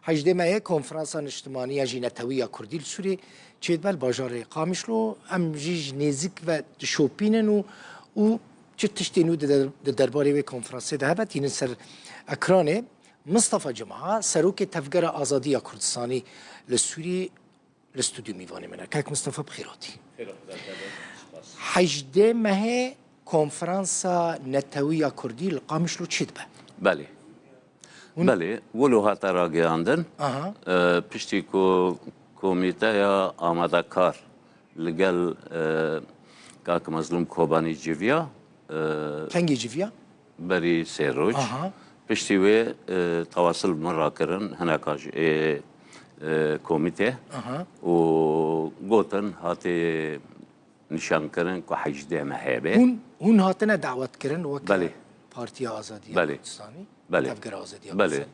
حجده ما کنفرانس اجتماعی جینتوی کردی سوری چید بل باجار قامشلو ام جیج نزیک و شوپینن و چه تشتینو درباره و کنفرانس ده هبت این سر اکرانه مصطفى جمعه سروک تفجر آزادی کردستانی لسوری الاستوديو ميفاني منها كاك مصطفى بخيراتي حجده مه كونفرنسا نتوية كردي القامشلو تشدبه بله بله ولو هاتا راقي عندن پشتی كوميتايا آماده كار لقل كاك مظلوم كوباني جيفيا كنجي جيفيا بري سيروج پشتی وی تواصل مرة کرن هناكاج كوميتي و قوتن هاتي نشان کرن که حجده مهابه هون هاتنا دعوت کرن وک بله پارتی آزادی بله کردستانی بله تفجر آزادی بله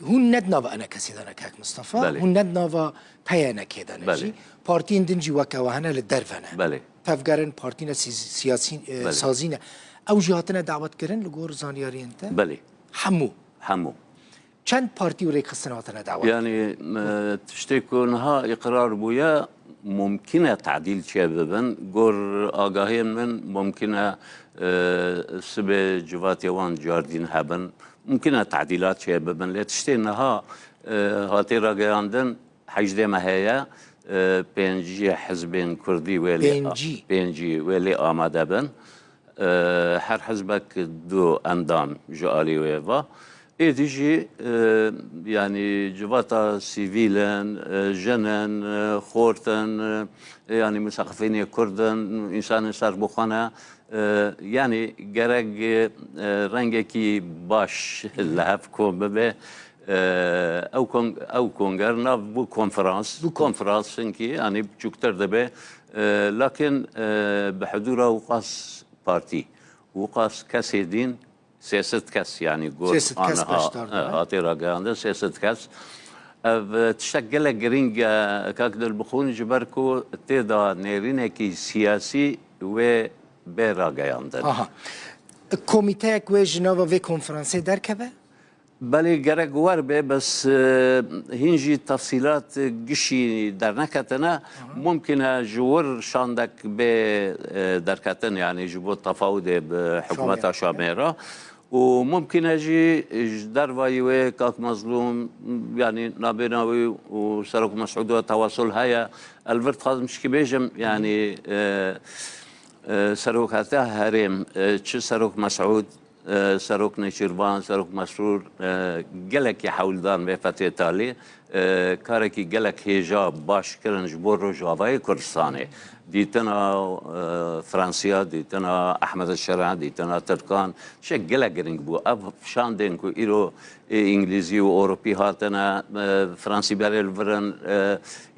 هون ندناوا انا کسی دانا کاک مصطفى بله هون ندناوا پیانا کدانا بله پارتی اندنجی وک وهنا للدرفنا بله تفجرن پارتینا سیاسی سازینه او جهاتنا دعوت کرن لگور زانیاری انت بله حمو چند پارتی و ریخستن هاتنا دعوت يعني تشتكونها إقرار بويا ممكنة تعديل شيء ببن قر آگاهي من ممكنة سبي جوات يوان جاردين هبن ممكنة تعديلات شيء ببن لا تشتينها هاتي راقي عندن حجدة ما هي بينجي حزبين كردي بينجي ولي آماده بن هر حزبك دو أندام جوالي ويفا تيجي يعني جواتا سيفيلا جنن خورتن يعني مثقفين كردن انسان صار بخانه يعني جرج رنگکی باش لحف کن به او کنگرنا بو کنفرانس انكي يعني بچوكتر دبه لكن بحضور وقاس بارتي وقاس كسي دين سياسة كاس يعني قول أنا هاتي راجعنا سياسة كاس تشتغل جرينجا كاكد البخون جبركو تدا نيرينه كي سياسي و براجعنا الكوميتي كوي جنوا في كونفرنسي دركبه بله جرق وربه بس هنجي تفصيلات قشي درنكتنا ممكن جور شاندك بدركتن يعني جبو التفاوض بحكومة شاميرة وممكن اجي درواي كاك مظلوم يعني نابيناوي وسرق مسعود تواصل هيا الفرت خاص مش كبيجم يعني سرق هتا هرم تش سرق مسعود سرق نشيربان سرق مسرور جلك يحاول دان بفترة تالي كاركي جلك هيجا باش كرن جبور رجاوي كردستاني ديتنا فرنسيا ديتنا احمد الشرع ديتنا تركان شك جلك جرينج بو اف شان دينكو ايرو انجليزي واوروبي هاتنا فرنسي بارل فرن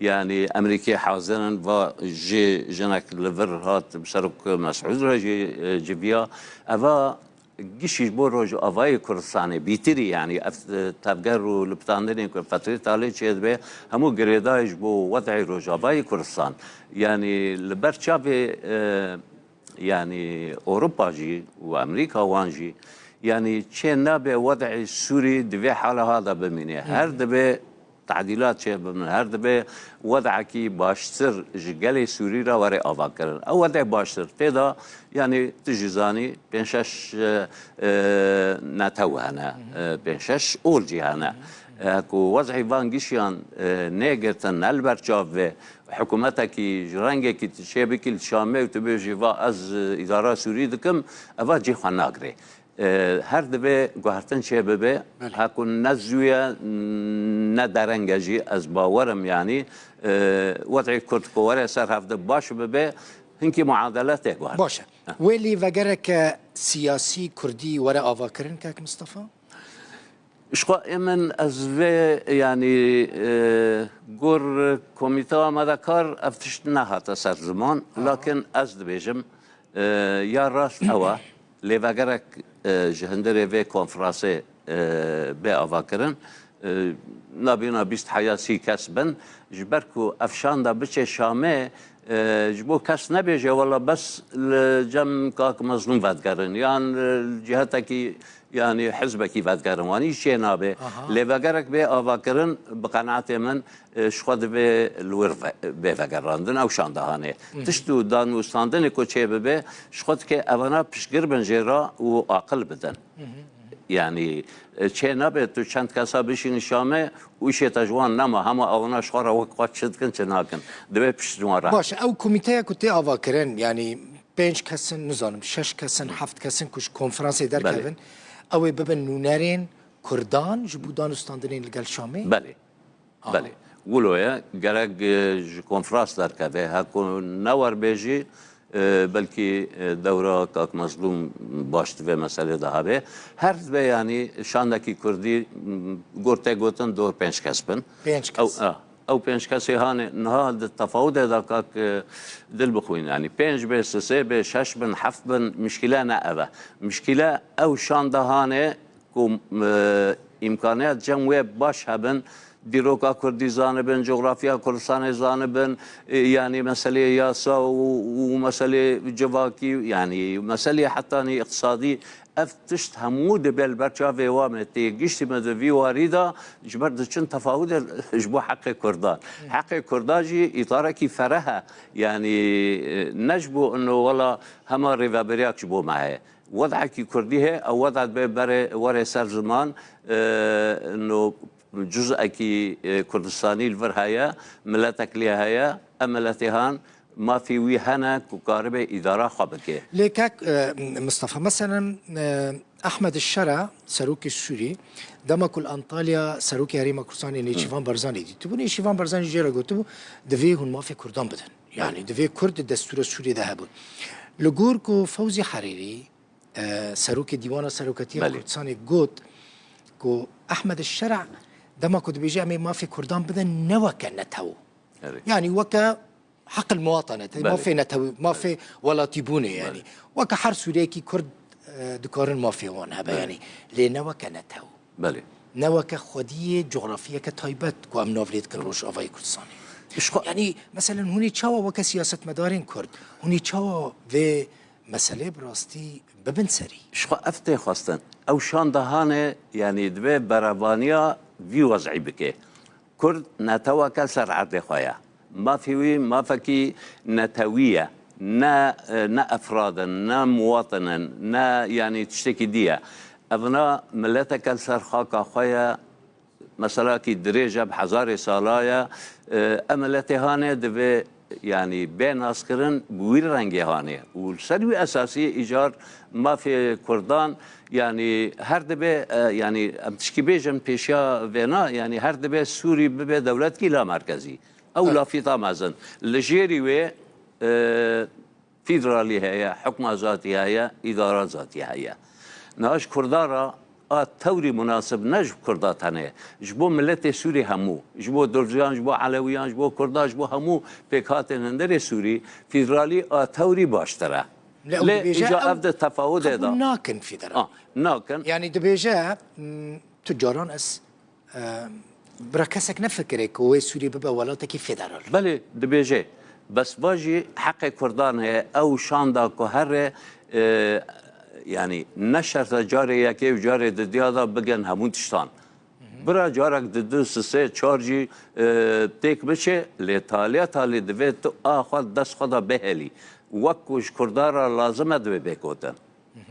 يعني امريكي حاضرن و جي جنك لفر هات بسرق مسعود رجي جيفيا افا جيش بروج أفاي كردستاني بيتري يعني تفجروا لبتاندين فترة تالي شيء به همو جريدايش بو وضع روج أفاي كردستان يعني البرشافي يعني أوروبا جي وأمريكا وانجي يعني شيء نابع وضع السوري دفع حال هذا بمني هر دبي تعديلات شيء من هر دبي وضعك باشتر جالي سوري را وري أفكر أو وضع باشتر تدا يعني تجزاني بينشش نتوهنا بينشش أولجي هنا اكو وضعي فانجيشيان نيجرتن البرشاف حكومتك جرانجك تشابك الشامي وتبيجي از إدارة سوري دكم أفاجي خناقري هر دبه گوهرتن چه ببه هکون نزویه ندرنگجی از باورم يعني وضعی کرد کواره سر هفته باش ببه هنکی معادلاته گوهر باشه ولی وگرک سیاسی کردی وره آوا کرن که مصطفى اشقا من از يعني جور كوميتا مذكر افتشت نهات سر زمان لكن از دبيجم يا راس اوا لفجرك جهندري في كونفرانسي بأفاكرن نبينا بيست حياسي كسبن جبركو افشان دا بچه شامه جبو كاس نبيجي والله بس الجم كاك مظلوم فدقرن يعني الجهتكي يعني حزبك كيف كرماني شيء نابه لبقرك به أفكرن بقناعة من شخد به الورف بفكرندن أو شاندهانه تشتو دانو استاندن كوتشي به شخد كأبنا بشجر بنجرا وعقل بدن يعني چه نبه تو چند کسا بشین شامه ویش تجوان نما همه آونا شخارا وقت شد کن چه ناکن دوی پشت جوان باشه او کمیته کتی آوا کرن يعني 5 کسن نزانم 6 کسن 7 کسن کش کنفرانسی در کردن او ببن نونرین کردان جبو دانستاندنین لگل شامه بله بله ولویا گرگ کنفرانس در کرده هکو نور بیجی بلکه دوره کاک مظلوم باشت و مسئله ده به هر دو یعنی شاندکی کردی گرته گوتن دور 5 کس بن 5 کس او 5 کسی هان نه التفاوت ده کاک دل بخوین يعني 5 به 3 به 6 بن 7 بن مشكله نه اوه مشكله او شانده هانه کوم امکانات جمع باش هبن دیروکا کردی زانبن جغرافیا کردستان زانبن يعني مسألة ياسا ومسألة جواكي يعني مسألة حتى اقتصادي افتشت همود بالبرشافي وامتي قشت مدفي واريدا جبرد چن تفاوض جبو حق كردان حق كرداجي اطاركي فرها يعني نجبو انه والله هما ريفابرياك جبو معي وضعك كرديه او وضعت ببر وري سر زمان انه جزء كي كردستاني الفرهايا ملتك ليها أملتهان ما في ويهنا كقاربة إدارة خابكة. لكاك مصطفى مثلا أحمد الشرع سروك السوري دما كل أنطاليا سروك هريما كردستاني نيشيفان برزاني دي تبو نيشيفان برزاني جيرا قلتو دفي هون ما في كردان بدن يعني دفي كرد الدستور السوري ذهبون لجوركو فوزي حريري سروك ديوان سروكتي كردستاني قوت كو أحمد الشرع دما كنت بيجي ما في كردان بدن نوكا نتهو يعني وكا حق المواطنة ما في نتهو ما في ولا تيبوني يعني وكا حر سوريكي كرد دكارن ما في وان هبا يعني لنوكا نتهو بله نوكا خودية جغرافية كتايبت كو ام نافليت كروش افاي كردستاني يعني مثلا هوني تشاوا وكا سياسة مدارين كرد هوني تشاوا في مسألة براستي ببن سري شخو افتي خواستن او شان دهانه يعني دبي برابانيا في وضعي بكي كرد نتوكل سر عرض خويا ما في ما فكي نتوية نا افرادا نا مواطنا نا يعني تشتكي ديا ابنا ملتك سر خاكا خويا مثلا كي دريجه بحزار سالايا املتي هانه دبي يعني بين عسكرين بوير رنگي هانه والسلوي اساسي ايجار ما في كردان يعني هر دبي يعني تشكي بيجم بيشا فينا يعني هر دبي سوري ببي دولت كي لا مركزي او لا في طامزن الجيري و فيدرالي هي حكومه ذاتيه هي اداره ذاتيه هي ناش كردارا توري مناسب نجب كردات هنه جبو ملت سوري همو جبو درزيان جبو علويان جبو كردان جبو همو بكاتن هندر سوري فيدرالي توري باشتره لا إجا أبدا تفاوض هذا ناكن فيدرالي ناكن يعني دبيجا تجاران اس بركسك نفكرك هو سوري ببا ولاتك فيدرال بله دبيجا بس باجي حق كردان هي او شاندا كهر يعني نشر جاري يكي وجاري دديادا بگن همون تشتان برا جارك ددو سسي چارجي تيك بشه لإيطاليا تالي دويت آخد دست خدا بهلي وكوش كردارا لازم دوي بيكوتن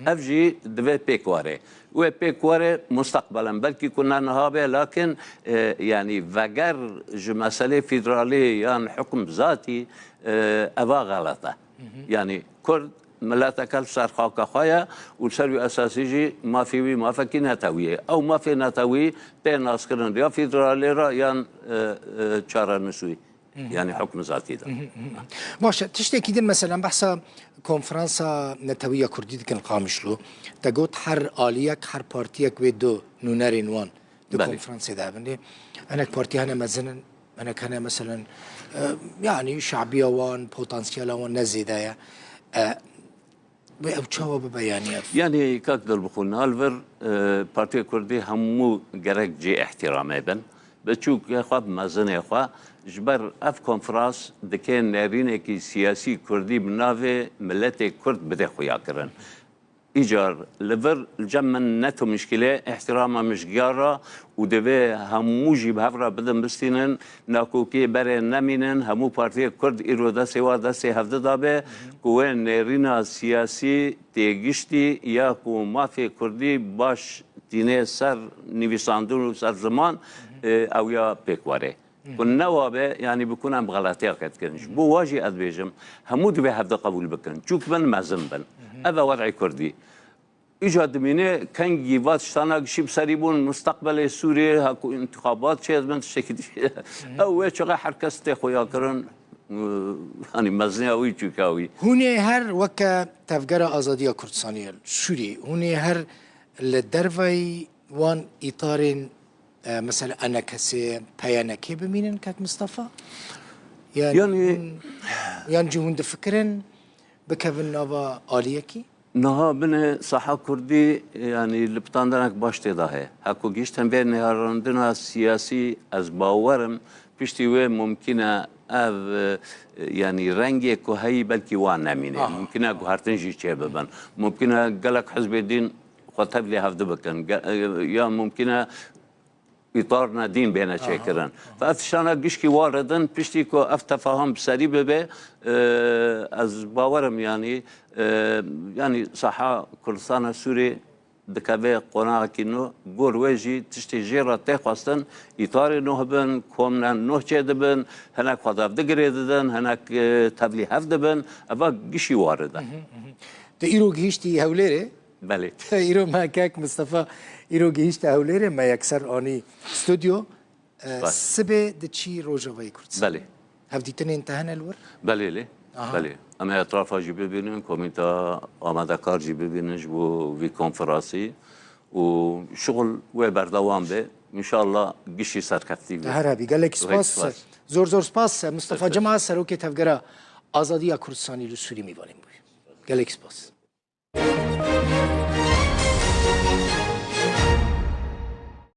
افجي دوي بيكواري و بيكواري مستقبلا بلكي كنا نهابه لكن يعني وگر جو مسألة فيدرالي يعني حكم ذاتي افا غلطة يعني كرد ملاتك سر خاكا خايا والسروي اساسي جي ما في ما فكي نتويه او ما في نتوي بين ناس كرن يا فيدرالي را يا تشارا نسوي يعني حكم ذاتي ده باشه تشتكي دي مثلا بحث كونفرنسا نتويه كردي كان قامشلو تقول حر آليك حر بارتيك ودو نونارين وان دو كونفرنسا ده بندي انا بارتي انا مثلا انا كان مثلا يعني شعبيه وان بوتنسيال وان نزيده او يعني كاكدر بخون هالفر بارتي كردي همو جرك جي احترامي بن بتشوك يا خواب مازن يا خواب جبر اف كونفرانس دكين نارينكي سياسي كردي بنافي ملتي كرد بده خويا كرن إيجار لفر الجمن نتو مشكلة احتراما مش جارة ودبي هموجي بهفرة بدن بستينن ناكوكي بري نمينن همو بارتي كرد إيرو داسي وداسي هفده دابه كوين نيرينا سياسي تيجشتي ياكو مافي كردي باش تيني سر نيفيساندون و سر زمان او يا بيكواري كن نوابه يعني بكون ام غلطيه قد كنش بو واجي ادبيجم همود به هفده قبول بكن چوك بن مازم بن هذا وضع كردي ايجاد مينه كان جيفات شتانا شيب سريبون مستقبل سوريا هاكو انتخابات شيء من الشكل او شغا حركه خويا كرن يعني مزناوي چوكاوي هوني هر وكا تفجر ازاديه كردستانيه سوري هوني هر لدرفي وان اطار مثلا انا كسي بيانكي بمينن كاك مصطفى يعني جهود فكرن بكفن نوفا آليكي نها بنه صحة كردي يعني لبتاندنك باش تداهه هكو جيشتن بين نهارندنا سياسي از باورم بيشتي وين ممكنه اف يعني رنگي كو هي بلكي وان نمينه ممكنه كو هرتنجي چه ببن ممكنه قالك حزب الدين خطب لي هفده بكن يا ممكنه اطارنا دين بين شاكرا فافتشانا قشكي واردن بيشتيكو افتفاهم بسري ببه از باورم يعني صحا كردستان سوري دكابه قناع كينو غور ويجي تشتي جيرا تخواستن اطار نوهبن كومنا نوه چدبن هناك خداف دگريدن هناك تبلي هفدبن افا قشي واردن ايرو گهشتي هوليري بله ايرو ما كاك مصطفى ايرو گهشت هوليري ما يكسر اني استوديو سبه دچي روجاوي كردستان بله هفديتن انتهنا الور بله لي بله اما اطراف جي ببینن كوميتا آماده کار جي ببینن بو في كونفرانسي وشغل وبردوام به ان شاء الله قشي سركفتي هربي قال لك سباس زور سباس مصطفى جماعه سروكي تفجر ازاديه كردستاني لسوري ميوالين قال لك سباس